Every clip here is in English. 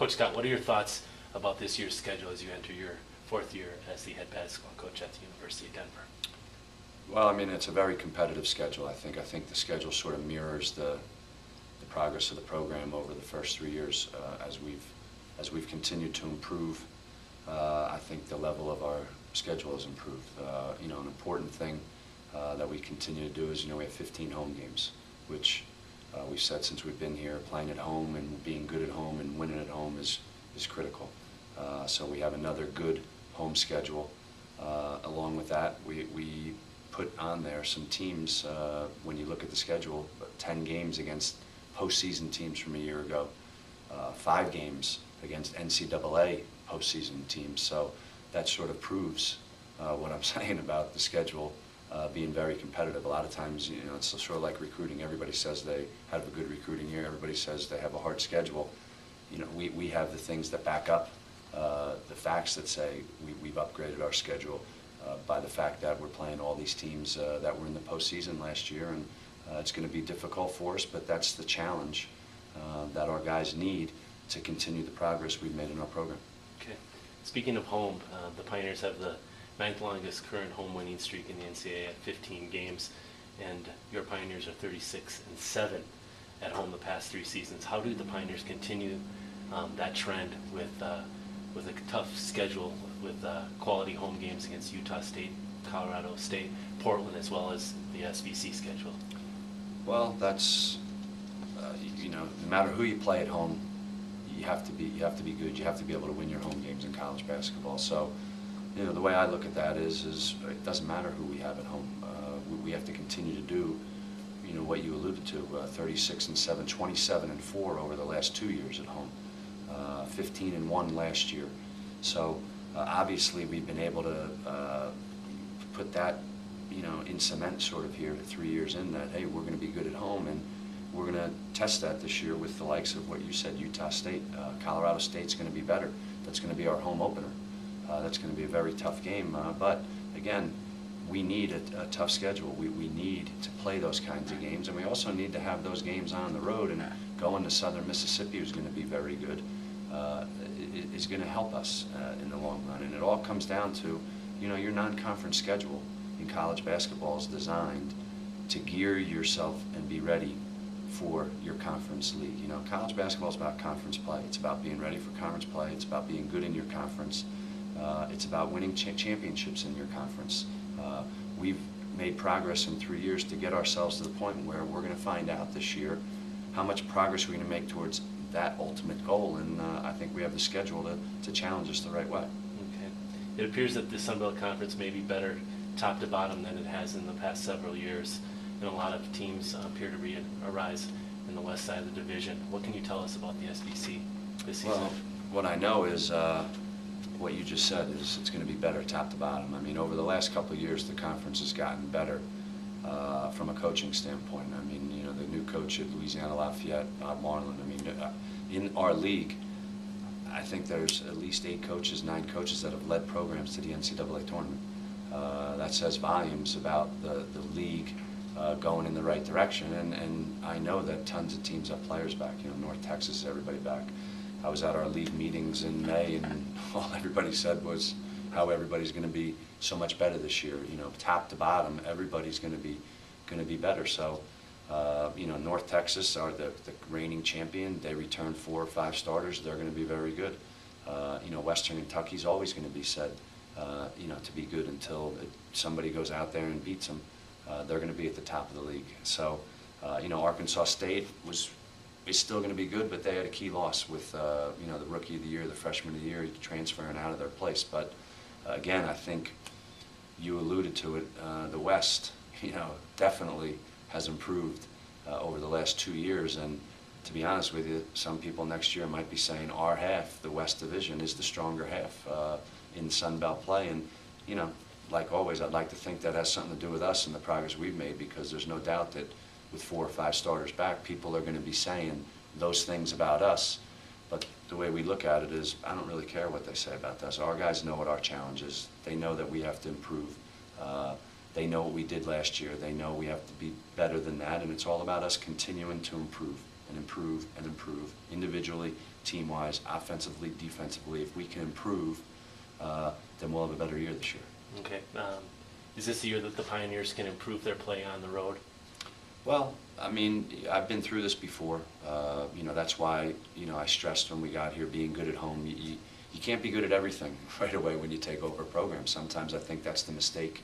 Coach Scott, what are your thoughts about this year's schedule as you enter your fourth year as the head basketball coach at the University of Denver? Well, I mean, it's a very competitive schedule, I think. I think the schedule sort of mirrors the progress of the program over the first 3 years. As we've continued to improve, I think the level of our schedule has improved. You know, an important thing that we continue to do is, you know, we have 15 home games, which we've said since we've been here, playing at home and being good at home and winning at home is critical. So we have another good home schedule. Along with that, we put on there some teams, when you look at the schedule, 10 games against postseason teams from a year ago, 5 games against NCAA postseason teams. So that sort of proves what I'm saying about the schedule being very competitive. A lot of times, you know, it's sort of like recruiting. Everybody says they have a good recruiting year. Everybody says they have a hard schedule. You know, we have the things that back up the facts that say we've upgraded our schedule by the fact that we're playing all these teams that were in the postseason last year, and it's going to be difficult for us, but that's the challenge that our guys need to continue the progress we've made in our program. Okay. Speaking of home, the Pioneers have the 9th longest current home winning streak in the NCAA at 15 games, and your Pioneers are 36-7 at home the past 3 seasons. How do the Pioneers continue that trend with a tough schedule with quality home games against Utah State, Colorado State, Portland, as well as the SVC schedule? Well, that's you know, no matter who you play at home, you have to be good. You have to be able to win your home games in college basketball. So, you know, the way I look at that is it doesn't matter who we have at home. We have to continue to do, you know, what you alluded to, 36-7, 27-4 over the last 2 years at home, 15-1 last year. So obviously we've been able to put that, you know, in cement sort of here 3 years in, that, hey, we're going to be good at home, and we're going to test that this year with the likes of what you said, Utah State. Colorado State's going to be better. That's going to be our home opener. That's going to be a very tough game, but again, we need a tough schedule. We need to play those kinds of games, and we also need to have those games on the road, and going to Southern Mississippi, who's going to be very good, is going to help us in the long run. And it all comes down to, you know, your non-conference schedule in college basketball is designed to gear yourself and be ready for your conference league. You know, college basketball is about conference play. It's about being ready for conference play. It's about being good in your conference. It's about winning championships in your conference. We've made progress in 3 years to get ourselves to the point where we're going to find out this year how much progress we're going to make towards that ultimate goal, and I think we have the schedule to challenge us the right way. Okay. It appears that the Sun Belt Conference may be better top to bottom than it has in the past several years, and a lot of teams appear to arise in the west side of the division. What can you tell us about the SBC this season? Well, what I know is what you just said is it's going to be better top to bottom. I mean, over the last couple of years, the conference has gotten better from a coaching standpoint. I mean, you know, the new coach at Louisiana Lafayette, Bob Marlin. I mean, in our league, I think there's at least 9 coaches that have led programs to the NCAA tournament. That says volumes about the league going in the right direction, and I know that tons of teams have players back. You know, North Texas, everybody back. I was at our league meetings in May, and all everybody said was how everybody's going to be so much better this year. You know, top to bottom, everybody's going to be better. So, you know, North Texas are the reigning champion. They returned 4 or 5 starters. They're going to be very good. You know, Western Kentucky's always going to be said, you know, to be good until somebody goes out there and beats them. They're going to be at the top of the league. So, you know, Arkansas State is still going to be good, but they had a key loss with, you know, the rookie of the year, the freshman of the year, transferring out of their place. But again, I think you alluded to it, the West, you know, definitely has improved over the last 2 years. And to be honest with you, some people next year might be saying our half, the West Division, is the stronger half in Sun Belt play. And, you know, like always, I'd like to think that has something to do with us and the progress we've made, because there's no doubt that with 4 or 5 starters back, people are going to be saying those things about us. But the way we look at it is, I don't really care what they say about us. Our guys know what our challenge is. They know that we have to improve. They know what we did last year. They know we have to be better than that, and it's all about us continuing to improve and improve and improve, individually, team-wise, offensively, defensively. If we can improve, then we'll have a better year this year. Okay. Is this the year that the Pioneers can improve their play on the road? Well, I mean, I've been through this before. That's why, I stressed when we got here, being good at home. You can't be good at everything right away when you take over a program. Sometimes I think that's the mistake,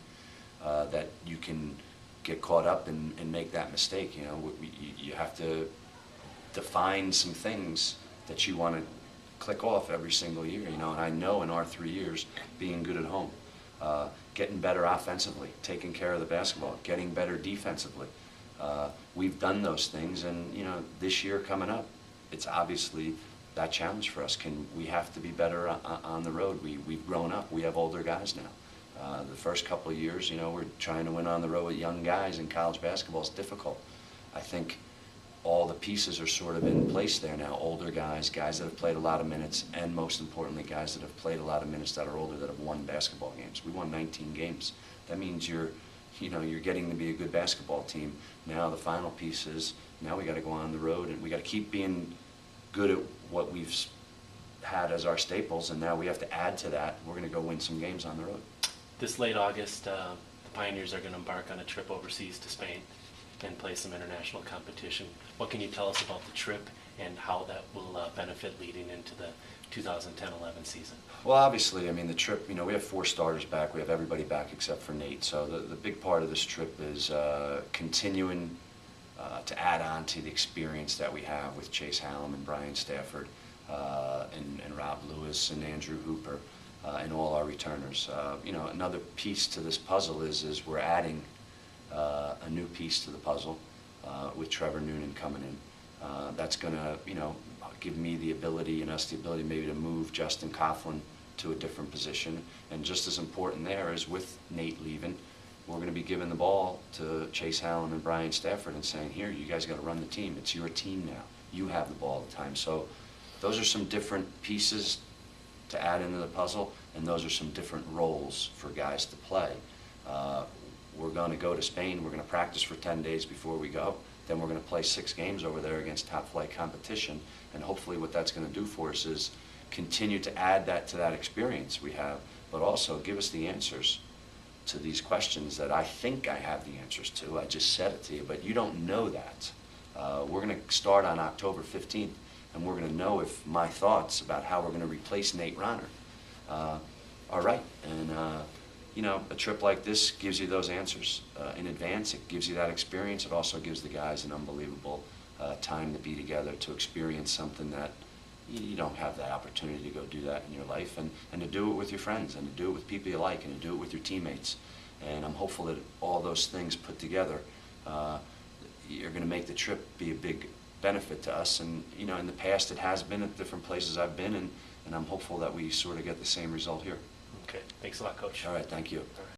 that you can get caught up and make that mistake. You have to define some things that you want to click off every single year. And I know in our 3 years, being good at home, getting better offensively, taking care of the basketball, getting better defensively. We've done those things, and this year coming up, it's obviously that challenge for us. We have to be better on the road. We've grown up. We have older guys now. The first couple of years, we're trying to win on the road with young guys, and college basketball is difficult. I think all the pieces are sort of in place there now. Older guys, guys that have played a lot of minutes, and most importantly, guys that have played a lot of minutes that are older, that have won basketball games. We won 19 games. That means you're getting to be a good basketball team. Now the final piece is, now we got to go on the road, and we got to keep being good at what we've had as our staples, and now we have to add to that. We're going to go win some games on the road. This late August, the Pioneers are going to embark on a trip overseas to Spain and play some international competition. What can you tell us about the trip and how that will benefit leading into the 2010-11 season? Well, obviously, I mean, the trip, we have 4 starters back. We have everybody back except for Nate. So the big part of this trip is continuing to add on to the experience that we have with Chase Hallam and Brian Stafford, and Rob Lewis and Andrew Hooper, and all our returners. Another piece to this puzzle is we're adding a new piece to the puzzle with Trevor Noonan coming in. That's going to, give me the ability and us the ability maybe to move Justin Coughlin to a different position. And just as important there is with Nate leaving, we're going to be giving the ball to Chase Hallam and Brian Stafford and saying, here, you guys got to run the team. It's your team now. You have the ball all the time. So those are some different pieces to add into the puzzle, and those are some different roles for guys to play. We're going to go to Spain. We're going to practice for 10 days before we go. Then we're going to play 6 games over there against top-flight competition. And hopefully what that's going to do for us is continue to add that to that experience we have, but also give us the answers to these questions that I think I have the answers to. I just said it to you, but you don't know that. We're going to start on October 15th, and we're going to know if my thoughts about how we're going to replace Nate Ronner are right. And a trip like this gives you those answers in advance. It gives you that experience. It also gives the guys an unbelievable time to be together, to experience something that you don't have the opportunity to go do that in your life, and to do it with your friends, and to do it with people you like, and to do it with your teammates. And I'm hopeful that all those things put together, you're going to make the trip be a big benefit to us. And in the past it has been at different places I've been, and I'm hopeful that we sort of get the same result here. Okay, thanks a lot, Coach. All right, thank you. All right.